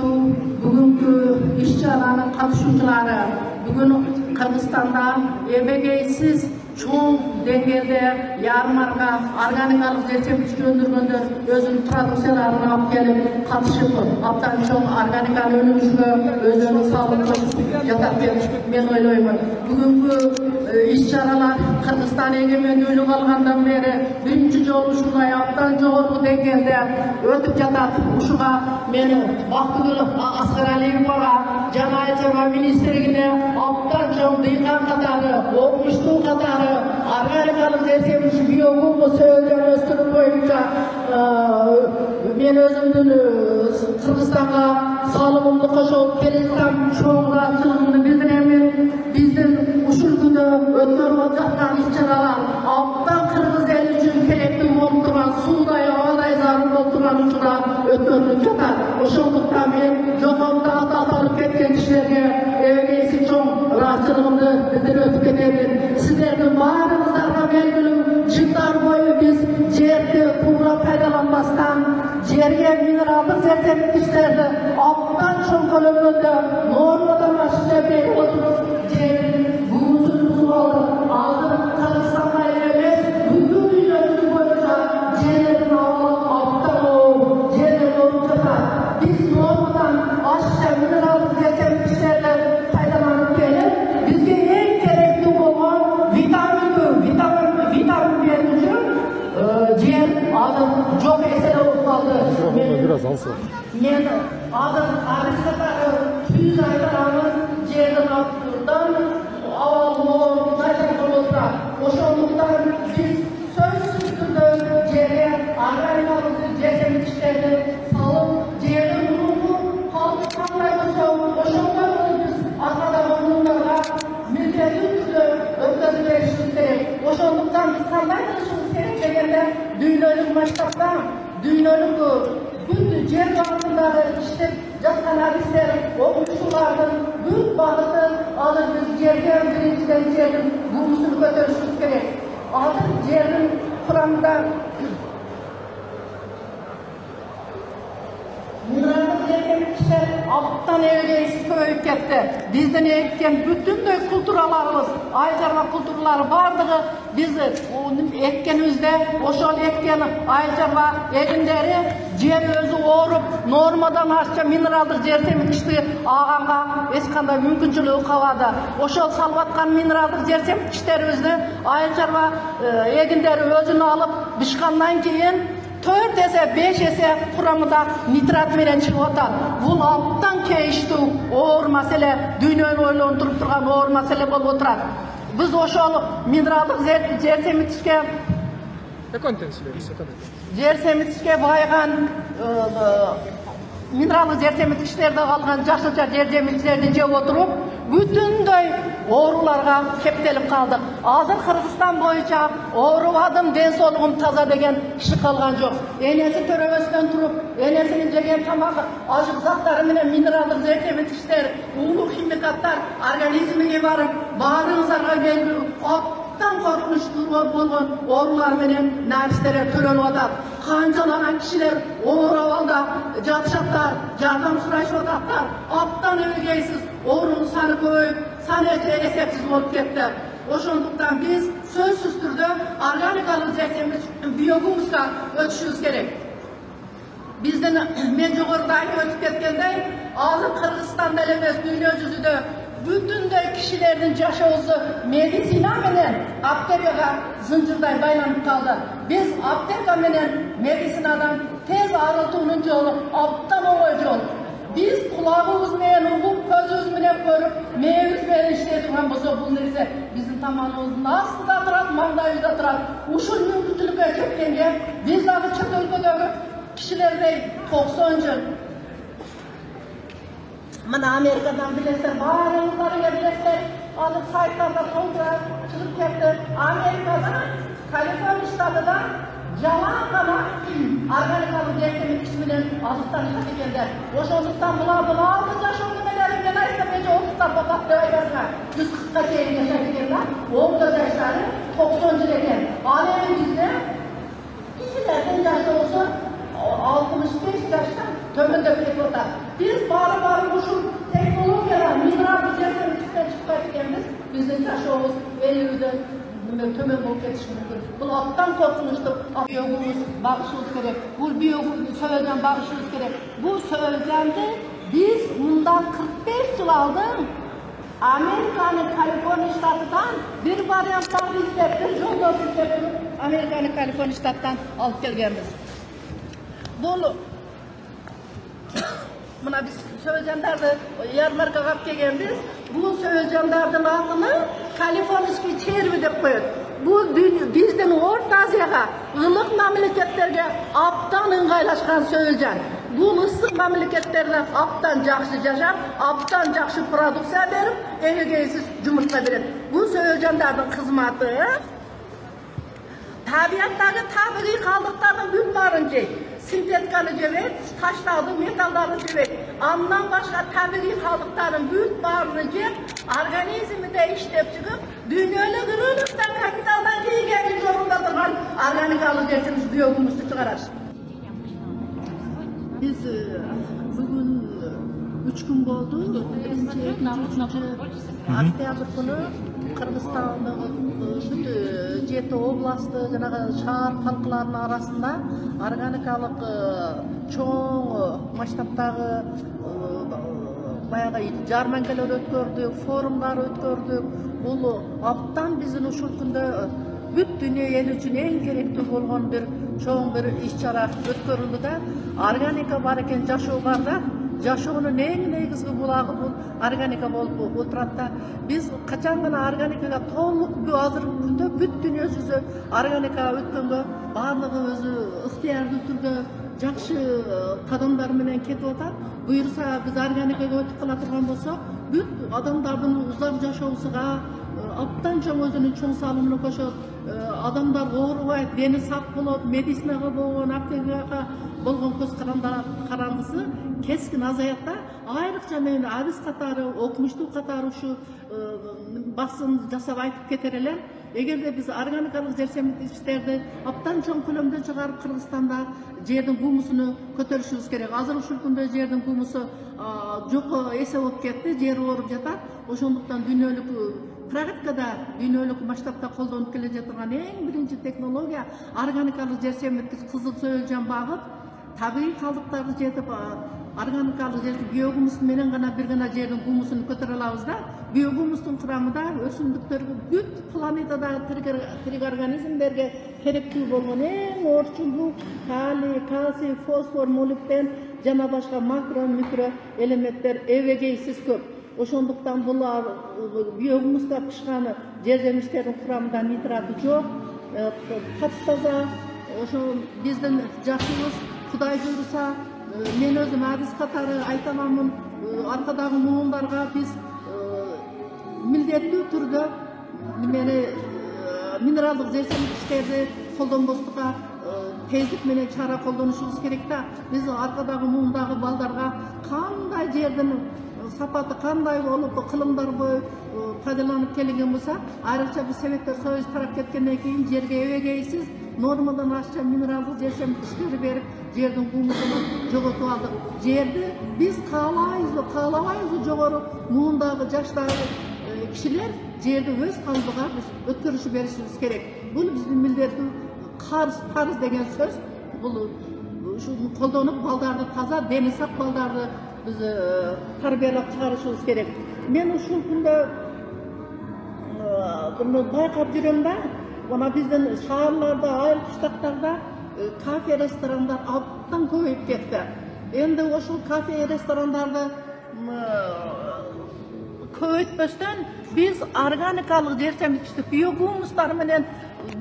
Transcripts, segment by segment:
аттуу бүгүнкү иш-чаранын катышуучулары бүгүн Кыргызстанда эбегейсиз чоң деңгээлде ярмарка органикалык жерсемчилик өндүргөндөр өзүнүн продукцияларын алып келип катышып абдан чоң органиканы өнүгүшкө өзүнүн салымын кошуп жатат деп мен ойлоймун. Бүгүнкү иш-чаралар Кыргызстан эгемендүүлүк алгандан бери биринчи жолу ушундай абдан жогорку деңгээлде өтүп жатат. Ушуга мен Бактыгүл Аскаралиевага жана Айыл чарба министрлигине абдан чоң дыйкан катары, окумуштуу катары органикалык жерсемчилик биогумус өндүрүп өстүрүү боюнча мен өзүмдүн Кыргызстанга салымымды кошуп келе жаткан чоң ыраазычылыгымды билдирemин. Биздин ушул өлкөдө өткөрүлүп жаткан иш-чаралар абдан кыргыз эли үчүн керектүү болуп турган, суудай, абадай зарыл болуп турган учурда өткөрүлүп жатат. Ошондуктан мен жогоруда аталып кеткен кишилерге эбегейсиз чоң ыраазычылыгымды билдирип өтүп кетемин. Сиздердин баарыңыздарга белгилүү, жылдар бою биз жерди туура пайдаланбастан, жерге минералдык жерсемчиликтерди абдан чоң көлөмдө нормадан ашыкча берип отуруп, жердин бугусун бузуп алдык. Азыр Кыргызстанга эмес, бүткүл дүйнөнүн боюнча жерлердин абалы абдан оор, жерлер ооруп жатат. Биз нормадан ашыкча минералдык жерсемчиликтерди пайдаланып келип, бизге эң керектүү болгон витамин берүүчү жер азыр жок эседе болуп калды. Мен азыр арыстагы түз айтарабыз жердин абдан абалы найзак болуп турат. Ошондуктан биз сөзсүз түрдө жерге органикалык жерсемчиликтерди салып, жердин мурунку калпы кандай болсо ошондой биз аркадагы мурундарга милдеттүү түрдө өткөзүп беришибиз керек. Ошондуктан биз кандай кылышыбыз керек дегенде, дүйнөлүк масштабта, дүйнөлүк бүт жер багытындагы иштеп жаткан адистер, окумуштуулардын бүт багыты азыр биз жерге биринчиден жердин бугусун көтөрүшүбүз керек. Азыр жердин курамында минералдык жерсемчиликтер абдан эбегейсиз көбөйүп кетти. Биздин эккен бүтүндөй культураларыбыз, айыл чарба культуралары бардыгы биз эккенибизде, ошол эккен айыл чарба эгиндери жер өзү ооруп, нормадан ашча минералдык жерсемчиликти алганга эч кандай мүмкүнчүлүгү калбады. Ошол салып аткан минералдык жерсемчиликтерибизди айыл чарба эгиндери өзүнө алып бышкандан кийин 4 эсе 5 эсе курамында нитрат менен чыгып атат. Бул абдан кейиштүү оор маселе, дүйнөнү ойлонтуруп турган оор маселе болуп отурат. Биз ошол минералдык жерсемчиликке байыган минералдык жерсемчиликтерди алган жашылча жерсемчиликтерди жеп отуруп, бүтүндөй ооруларга кептелип калдык. Азыр Кыргызстан боюнча оорубадым, ден соолугум таза деген киши калган жок. Энеси төрөбөстөн туруп, энесинин жеген тамагы, ажык заттары менен минералдык жерсемчиликтер, уулуу химикаттар организмине барып, баарыңыздарга белгилүү абдан коркунучтуу болгон оорулар менен наристер төрөлүп атат. Канчалаган кишилер оор абалда жатышаттар, жардам сурашып ататтар. Абдан эбегейсиз оорунун саны көбөйүп, саны эсепсиз болуп кетти. Ошондуктан биз сөзсүз түрдө органикалык жерсемчилик биогумуска өтүшүбүз керек. Биздин мен жогоруда айтып өтүп кеткендей, азыр Кыргызстанда эле эмес, дүйнө жүзүндө бүтүндөй кишилердин жашоосу медицина менен аптекага зынжырдай байланып калды. Биз аптека менен медицинадан тез арылтуунун жолу абдан оңой жол. Biz kulağımız menен uğup, közümüz menен görüp, meyimiz menен иштей турган болсо, бул нерсе биздин тамагыбыздын астында турат, маңдайыбызда турат. Ушул мүмкүнчүлүккө жеткенде биз дагы чет өлкөдөгү кишилердей 90 жыл мына Америкадан билесиздер, баарыңыздар эле билесиздер, азыр сайттарда толтура чыгып кетти. Америкада, Калифорния штатында жалаң гана органикалык жерсемчилик менен азыктанышат экендер. Ошондуктан булардын алдын жашоо немелери мен айтсам, эже 30 бакат деп айтасыңар. 140га чейин жашайт экен да, оңдо жаштары 90 жыл экен. Ал эми бизде кишилердин жашоосу 65 жаштан төмөндөп кетип атат. Biz barı uşul teknologiyalar, mineral düzenlemekten çıkartkenimiz bizim yaşamımız elinde tömen bolup ketiş mümkün. Bu alttan korkunçtur. Biyogumuz bağışımız gerek. Bu biyogumuz söyleyeceğim bağışımız gerek. Bu söyleyeceğimde biz bundan 45 yıl aldım. Amerika'nın Kaliforniya ştatından bir varyantlar izlep, bir jollar izlep, Amerika'nın Kaliforniya ştatından alıp gelgenimiz. Bunu buna biz söyleyeceğimlerde yarmarka kap gelgenimiz. Bu söyleyeceğimlerden adını Kaliforniya çervi dep koyuyor. Bu bizden Orta Asya'ga, ılık memleketlerge aptan ыңгайлашкан söyleyeceğim. Bu ısık memleketlerine aptan jakşı yaşap, aptan jakşı produksiya berip, egegeysiz jumurtla berip. Bu söyleyeceğimlerden kızmatı tabiattagi tabiiy kaldıklarının büyük barınca sintetikalı jebek, taşlardı, metallardı jebek. Ondan başka tabiiy kaldıkların büyük barınca organizmide işlep çıkıp dünyalı kırılıktan kapitaldan gelgen zorunda durgan organik alıcısınız biyogumuzu çıkarar. Biz bugün 3 gün oldu. Birinci, ikinci, oktyabr günü Kırgızistan'da bütün 7 oblastı, şahar halklarının arasında organikalık çoğun maştaptagı bayağı jarmankalar ötkördük, forumlar ötkördük. Bu aptan bizim uşul günde bütün dünya eli üçün en gerekli bolğan bir çoğun bir iş-çara ötkörüldü de organika bar eken jaşoogarda jaşoonun en negizgi bulagı bu organika bolup oturat da biz kaçan gana organikaga to'liq bu azırkı günde bütün dünya yüzü organika ötkөнгө bardыгы özü ıhtiyarlı түрдө жақсы қадамдар менен кетип атат. Буйрса биз органикага өтүп кала турган болсок, бүт адамдардын узак жашоосуга аптан чоң өзүнүн чоң салымына кошот. Адамдар оорубайт, дени сак болот, медицинага болгон, аптекага болгон көз карандысы кескин азаят да. Айрыкча мен адис катары, окумуштуу катары ушу басын жасап айтып кетер элем. Эгерде биз органикалык жерсемдиктерди аптан чоң көлөмдө чыгарып Кыргызстанда жердин гумусуну көтөрүшүбүз керек. Азыр ушул күндө жердин гумусу жок эсе болуп кетти, жер ооруп жатат. Ошондуктан дүйнөлүк практикада, дүйнөлүк масштабта колдонуп келе жатырган эң биринчи технология органикалык жерсемдик кызыл сөөлжөн багып, табигый калдыктарды жетип органикалык жерди биогумус менен гана бир гана жердин гумусун көтөрө алабыз да. Биогумустун курамында өсүмдүктөргө бүт планетадагы тирик организмдерге керектүү болгон эң орчулдуу калий, кальций, фосфор, молибден жана башка макро, микро элементтер эбегейсиз көп. Ошондуктан булар биогумуста пышкан жер жемиштердин курамында нитраты жок, таптаза. Ошо биздин жакшыбыз Кудай буйруса, мен өзүм адис катары айта аламын, аркадагы муундарга биз милдеттүү түрдө минералдык жерсемдиктерди колдонбостукка тездик менен чара колдонушубуз керек да. Биз аркадагы муундагы балдарга кандай жердин сапаты кандай болуп кылымдар боюп пайдаланып келген болсо, айрыкча биз Советтер Союзу тарап кеткенден кийин жерге эбегейсиз нормадан ашча минералдык жерсемдиктерди берип, жердин гумусун жоготуп алдык. Жерди биз каалабайбызбы жогору муундагы жаштагы кишилер жерди өз калыбыга биз өткөрүшү беришибиз керек. Бул биздин милдеттүү парыз деген сөз. Бул ушуну колдонуп балдарды таза, дени сак балдарды биз тарбиялап чыгарышыбыз керек. Мен ушул күндө буну байкап жүрөм да, мына биздин шаарларда, айыл кыштактарда кафе, ресторандар абдан көбөйүп кетти. Энди ошол кафе, ресторандарды көбөйтпөстөн биз органикалык жерсемдик биогумустар менен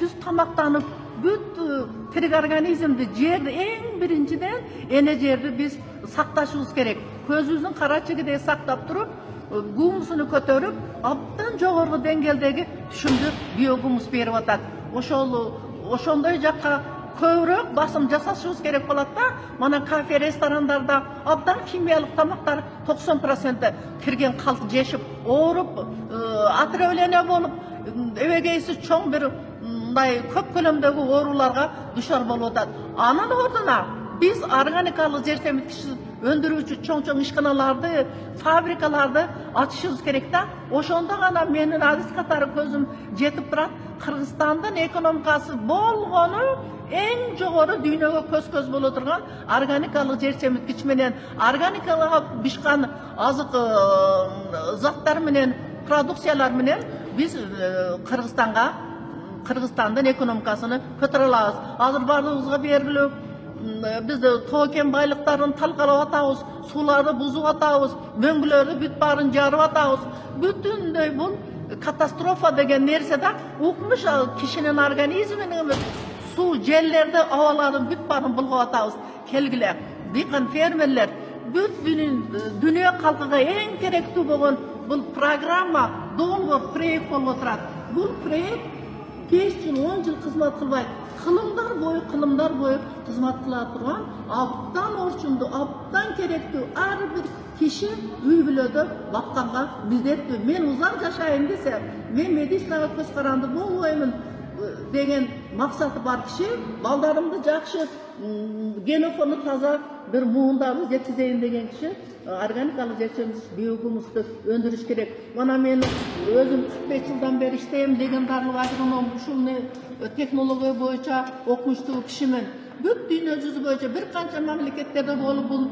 биз тамактанып бүт тирик организмди жерди эң биринчиден эне жерди биз сакташыбыз керек. Көзүбүздүн карачыгидей сактап туруп, гумусуну көтөрүп, абдан жогорку деңгээлдеги түшүмдү биогумус берип атат. Ошондой жакка көбүрөөк басым жасашыбыз керек болот да. Мана кафе, ресторандарда абдан химиялык тамактар 90% кирген калды жешип, ооруп, отравление болуп, эбегейсиз чоң бир мындай көп көлөмдөгү ооруларга душар болуп атат. Анын ордуна биз органикалык жерсемдик öndürүүчү çoğ ишканаларды, fabrikalarda açışыбыз керек да. Ошондо гана менин азиз катары көзүм жетип турат. Кыргызстандын экономикасы болгону эң жогору дүйнөгө көз боло турган органикалык жер семирткич менен органикалык бишкан азык заттар менен продукциялар менен биз Кыргызстандын экономикасыны көтөрө алабыз. Азыр бардыгыбызга белгилүү biz too ken байлыктарын талкалап атабыз, сууларды бузуп атабыз, мөңгүлөрдү бүт баарын жарып атабыз. Бүтүндөй бул катастрофа деген нерсе да укмуш кишинин организминин эмес, суу жерлерди, абалардын бүт баарын булгап атабыз. Келгиле, дыйкан фермерлер бүт дүйнө калкыга эң керектүү болгон бул программа доңгор проект болуп отурат. Бул проект 5 жыл, 10 жыл кызмат кылбайт. Кылымдар бою кызмат кыла турган абдан орчундуу, абдан керектүү ар бир киши үй бүлөдө бакканга милдеттүү. Мен узак жашайын десе, мен медицинага көз каранды болбоймун деген максаты бар киши, балдарымды жакшы, генофону таза bir muğundarımız жеткизейин деген киши органикалык жер семирткич биогумусту өндүрүш керек. Мана мен өзүм 45 жылдан бeri иштейм деген дарлык агроном ушул технология боюнча окумуштуу кишимен. Бүт дүйнө жүзү боюнча бир канча мамлекеттерде болуп бул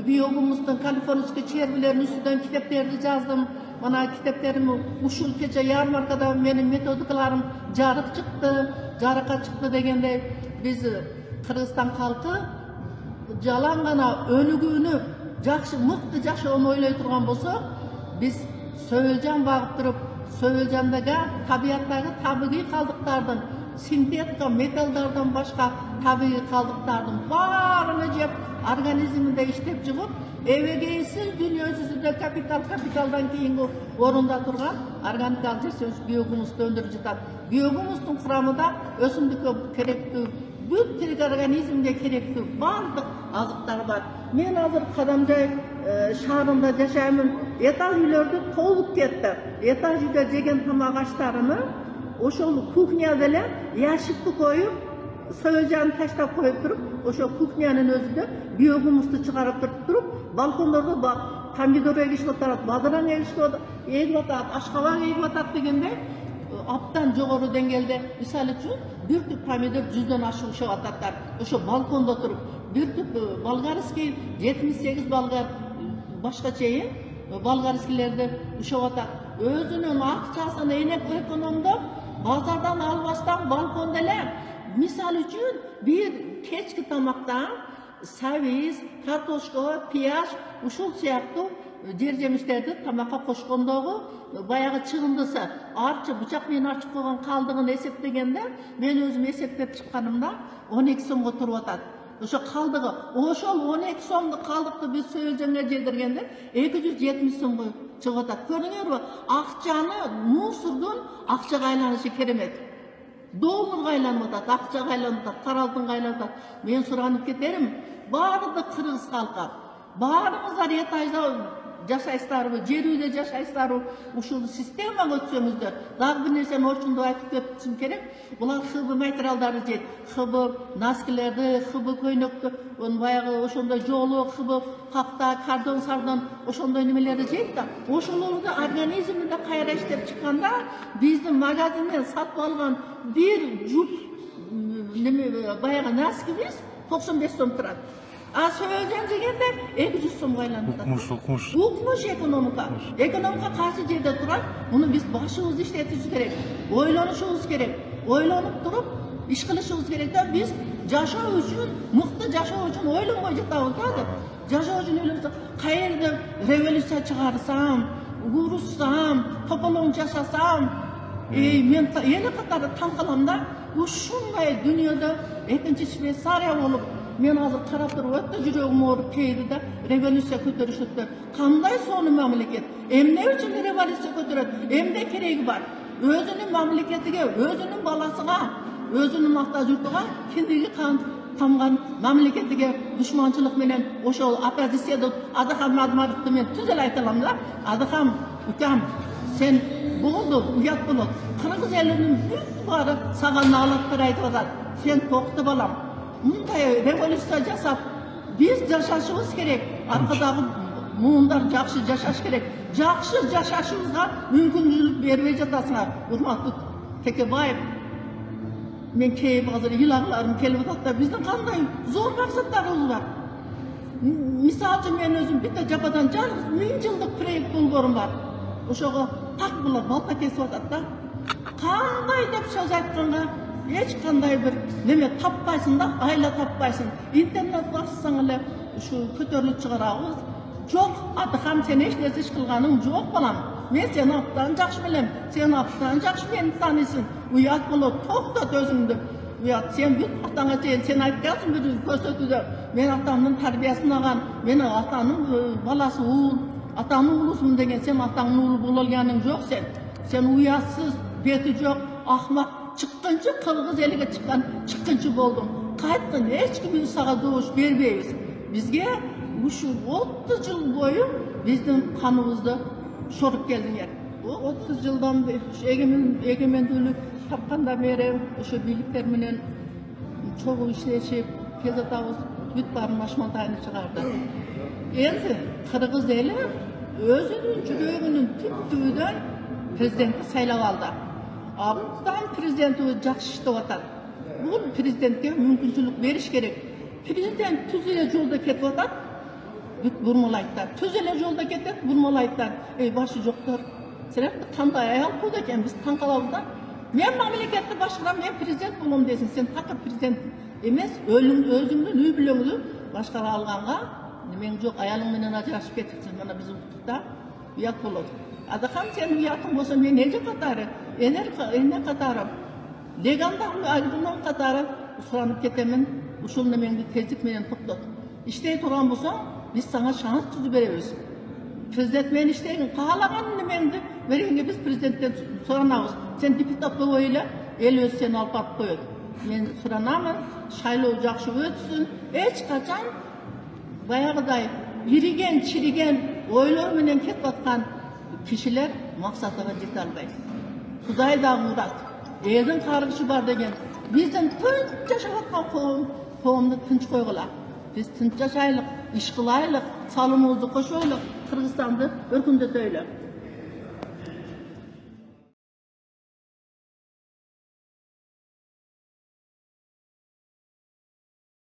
биогумустун калифорнийский червилеринин үстүнөн китептерди жаздым. Mana kitaplarım uşul kecha yarmarkada menin metodikalarım jarıkka çıktı degende biz Kırgızstan halkı jalan gana önügünü jakşı mıktı jaşoonu oylay turgan bolsa biz söyleyeceğim bagıp turup söyleyeceğimdeki tabiattagi tabiiy kaldıklardan sintetika metallardan başka tabiiy kaldıklardan barını jep organizminde işlep çıkıp evegeysiz dünya yüzünde kapitaldan keyingi orunda turgan organikal jер семирткич биогумусту өндүрүп жатат. Биогумустун курамында өсүмдүккө керектүү бүт тирик организмге керектүү бардык азыктар бар. Мен азыр Кадамжай шаарында жашаймын. Этаж үйлөрдү толуп кетти. Этаж үйдө жеген тамак аштарыны ошол кухняда эле ящикти коюп, söyleyeceğini taşlap koyup durup, o kухнянын özünde biogumustу çıkarıp durup, balkonlarda pomidor egişip atat, badırang egip atat, aşkabak egip atat degende, aptan jogorу dengelde, misal üçün bir tüp pomidor 100'den aşık uşak atatlar, oşo balkonda durup, bir tüp bolgarskiy 78 bolgar başka çeyin, bolgarskiylerde uşak atat, özünün akçasını enek ekonomda, bazardan albastan balkonda ele, misal üçün bir keçki tamaktan saviz, kartoşka, piyaz, uşul siyaktı жер жемиштерди тамакка кошкондогу баягы чыгындысы арчы бычак менен арчып койгон калдыгын эсептегенде мен өзүм эсептеп чыкканымда 12 сомго туруп атат. Ошо калдыгы, ошол 12 сомду калдыкты биз сөөлжөнгө жедиргенде 270 сомго чыгып атат. Көрдүңөрбү? Акчаны мусордун акчага айланышы керемет. Долларга айланып атат, акчага айланып атат, кара алтынга айланып атат. Мен суранып кетерим, баардык кыргыз калкы, баарыңыздар этажда жашайсыздарбы, жер үйдө жашайсыздарбы, ушул системага өтсөңүздөр. Дагы бир нерсени орчундуп айтып кетишим керек. Булар ХБ материалдарды жейт. ХБ носкилерди, ХБ көйнөктү, баягы ошондой жолу, ХБ какта, кардон сардон, ошондой немелерди жейт да. Ошолорду организминде кайра иштеп чыкканда, биздин магазинден сатып алган bir жуп баягы носкибиз 95 сом турат. А söyleyeceğim degende 200 сомго айланып атат. Укмуш экономика. Экономика кайсы жерде турат? Муну биз башыбызды иштетишибиз керек. Ойлонушубуз керек. Ойлонуп туруп иш кылышыбыз керек да. Биз жашоо үчүн, мыкты жашоо үчүн ойлонбой жатабыз да. Жашоо үчүн ойлонсок, каерде революция чыгарсам, урушсам, тополоң жашасам, мен эне катары таң калам да. Ушундай дүйнөдө экинчи Швейцария болуп мен азыр карап туруп өтө жүрөгүм ооруп кейди да, революция көтөрүшөттү. Кандай сонун мамлекет? Эмне үчүн революция көтөрөт? Эмне кереги бар? Өзүнүн мамлекетиге, өзүнүн баласына, өзүнүн ата журтуга киндиги тамган мамлекетиге душманчылык менен ошол оппозицияда Адахам Мадмаровду мен түз эле айта алам да. Адахам, укам, сен болду, уят болот. Кыргыз элинин бүт баары сага наалаттар айтып атат. Сен токто балам. Мындай революция жасап, Biz yaşaşımız gerek. Arkadağı muğunlar жақсы yaşaş gerek. Жақсы yaşaşımızga mümkünçülük bermey jatasыңar. Hurmatly Tekebаев, men keyip hazır ilahlarım kelip atta bizden kanday zor maksatlarımız var. Misalcı men özüm bitte japadan жалгыз 1000 жылдык проект болборум бар. Ошого так булар балта кесип атат да. Кандай деп сөз айтканга эч кандай бир неме таппайсың да, айла таппайсың. Интернет бассаң эле ушу көтөрүлүп чыгарабыз. Жок, атыкам сен эч нерсе иш кылганың жок балам. Мен сени аптан жакшы билем, сен аптан жакшы мени таанысың. Уят болот, токтот өзүңдү. Уят сен бүт атаңа сен айткансың бир көрсөтүүдө. Мен атамдын тарбиясын алган, мен атанын баласы уул, атанын уулусумун деген сен атаңдын уулу боло алганың жок сен. Сен уятсыз, бети жок, ахмак, чыккынчы кыргыз элиге чыккан, чыккынчы болдуң. Кайттын, эч ким сага добуш бербейбиз. Бизге ушу 30 жыл бою биздин каныбызды шоруп келдиңер. 30 жылдан эгемендүүлүк тапкандан бери ошо бийликтер менен чогуу иштешип келатабыз. Бүт баарын машмантайын чыгарды. Энди кыргыз эли өзүнүн жүрөгүнүн түптүбүдөн президентти сайлап алды. Абдан президенти жакшы иштеп атат. Бул президентке мүмкүнчүлүк бериш керек. Президент түз эле жолдо кетип атат. Бүт бурмалайттар. Түз эле жолдо кетет, бурмалайттар. Эй башы жоктор. Силер кандай аял кылды экен, биз таң калабыз да. Мен мамлекетти башкарам, мен президент болом десин. Сен такыр президент эмес, өзүңдүн үй бүлөңдү башкара алганга немең жок, аялың менен ажырашып кетипсиң. Мына биз уктукта уят болот. Адакам сен уятың болсо мен эже катары, эне катары, легандагы айдынын катары суранып кетемин. Ушул немеңди тездик менен токтот. Иштей турган болсоң, биз сага шанс түзүп беребиз. Президент мен иштейин, каалаган немеңди бергенге биз президенттен суранабыз. Сен депутат болбой эле, эл өзү сени алып барып коет. Мен суранамын, шайлоо жакшы өтсүн. Эч качан баягыдай ириген, чириген ойлор менен кетип аткан кишилер максатына жете албайт. Кудай дагы урат. Элдин каргышы бар деген. Биздин тынч жашап аткан коомду тынч койгула. Биз тынч жашайлык, иш кылайлык, салымыбызды кошойлук, Кыргызстанды өркүндөтөйлүк.